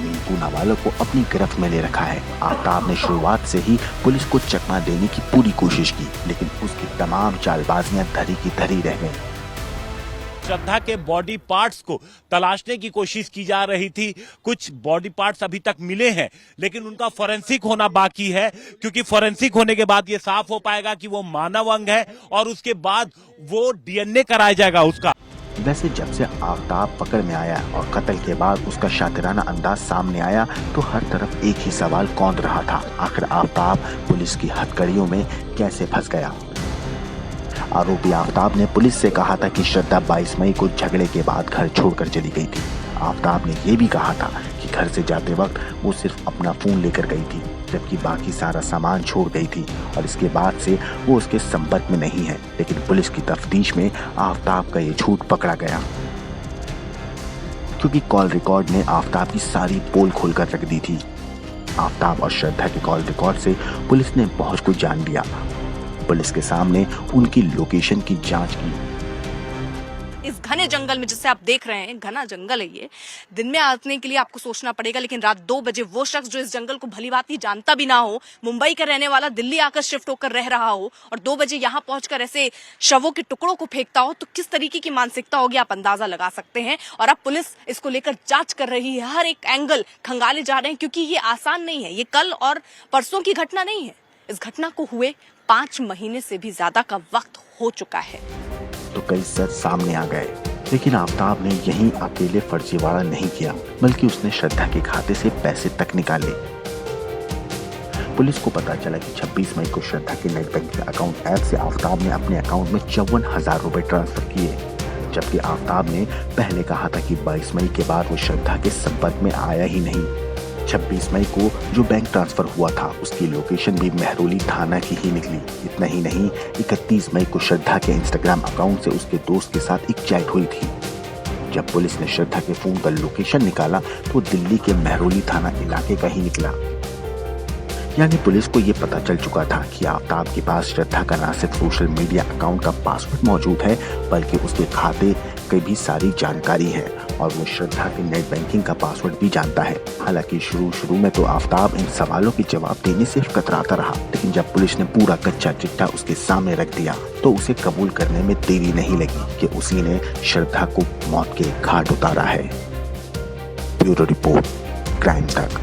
ने इन 2 नाबालग को अपनी गिरफ्त में ले रखा है। आफ्ताब ने शुरुआत से ही पुलिस को चकमा देने की पूरी कोशिश की, लेकिन उसकी तमाम चालबाजियां धरी की धरी रह गईं। श्रद्धा के बॉडी पार्ट्स को तलाशने की कोशिश की जा रही थी। कुछ बॉडी पार्ट्स अभी तक मिले हैं, लेकिन उनका फोरेंसिक होना बाकी है, क्योंकि फोरेंसिक होने के बाद ये साफ हो पाएगा कि वो मानव अंग है और उसके बाद वो डीएनए कराया जाएगा उसका। वैसे जब से आफ्ताब पकड़ में आया और कत्ल के बाद उसका शातिराना अंदाज सामने आया, तो हर तरफ एक ही सवाल कौंध रहा था, आखिर आफ्ताब पुलिस की हथकड़ियों में कैसे फंस गया। आरोपी आफ्ताब ने पुलिस से कहा था कि श्रद्धा 22 मई को झगड़े के बाद घर छोड़कर चली गई थी। आफ्ताब ने यह भी कहा था कि घर से जाते वक्त वो सिर्फ अपना फोन लेकर गई थी, जबकि बाकी सारा सामान छोड़ गई थी और इसके बाद से वो उसके संपर्क में नहीं है। लेकिन पुलिस की तफ्तीश में आफ्ताब का ये झूठ पकड़ा गया, क्योंकि कॉल रिकॉर्ड ने आफ्ताब की सारी पोल खोलकर रख दी थी। आफ्ताब और श्रद्धा के कॉल रिकॉर्ड से पुलिस ने बहुत कुछ जान लिया। पुलिस के सामने उनकी लोकेशन की जांच की। इस घने जंगल में, जिसे आप देख रहे हैं, घना जंगल है ये, दिन में आने के लिए आपको सोचना पड़ेगा, लेकिन रात 2 बजे वो शख्स जो इस जंगल को भलीभांति जानता भी ना हो, मुंबई का रहने वाला, दिल्ली आकर शिफ्ट होकर रह रहा हो और 2 बजे यहाँ पहुंचकर ऐसे शवों के टुकड़ों को फेंकता हो, तो किस तरीके की मानसिकता होगी आप अंदाजा लगा सकते हैं। और अब पुलिस इसको लेकर जांच कर रही है, हर एक एंगल खंगाले जा रहे हैं, क्योंकि ये आसान नहीं है। ये कल और परसों की घटना नहीं है। इस घटना को हुए 5 महीने से भी ज्यादा का वक्त हो चुका है। तो कई सच सामने आ गए, लेकिन आफ्ताब ने यहीं अकेले फर्जीवाड़ा नहीं किया, बल्कि उसने श्रद्धा के खाते से पैसे तक निकाले। पुलिस को पता चला कि 26 मई को श्रद्धा के नेट बैंकिंग अकाउंट ऐप से आफ्ताब ने अपने अकाउंट में 54,000 रुपए ट्रांसफर किए, जबकि आफ्ताब ने पहले कहा था कि 22 मई के बाद वो श्रद्धा के संपर्क में आया ही नहीं। 26 मई को जो बैंक ट्रांसफर हुआ था उसकी लोकेशन भी महरौली थाना की ही निकली। इतना ही नहीं, 31 मई को श्रद्धा के इंस्टाग्राम अकाउंट से उसके दोस्त के साथ एक चैट हुई थी। जब पुलिस ने श्रद्धा के फोन का लोकेशन निकाला तो दिल्ली के महरौली थाना इलाके का ही निकला। यानी पुलिस को ये पता चल चुका था कि आफ्ताब के पास श्रद्धा का न सिर्फ सोशल मीडिया अकाउंट का पासवर्ड मौजूद है, बल्कि उसके खाते की भी सारी जानकारी है और वो श्रद्धा के नेट बैंकिंग का पासवर्ड भी जानता है। हालांकि शुरू में तो आफ्ताब इन सवालों के जवाब देने से कतराता रहा, लेकिन जब पुलिस ने पूरा कच्चा चिट्ठा उसके सामने रख दिया तो उसे कबूल करने में देरी नहीं लगी कि उसी ने श्रद्धा को मौत के घाट उतारा है। ब्यूरो रिपोर्ट, क्राइम तक।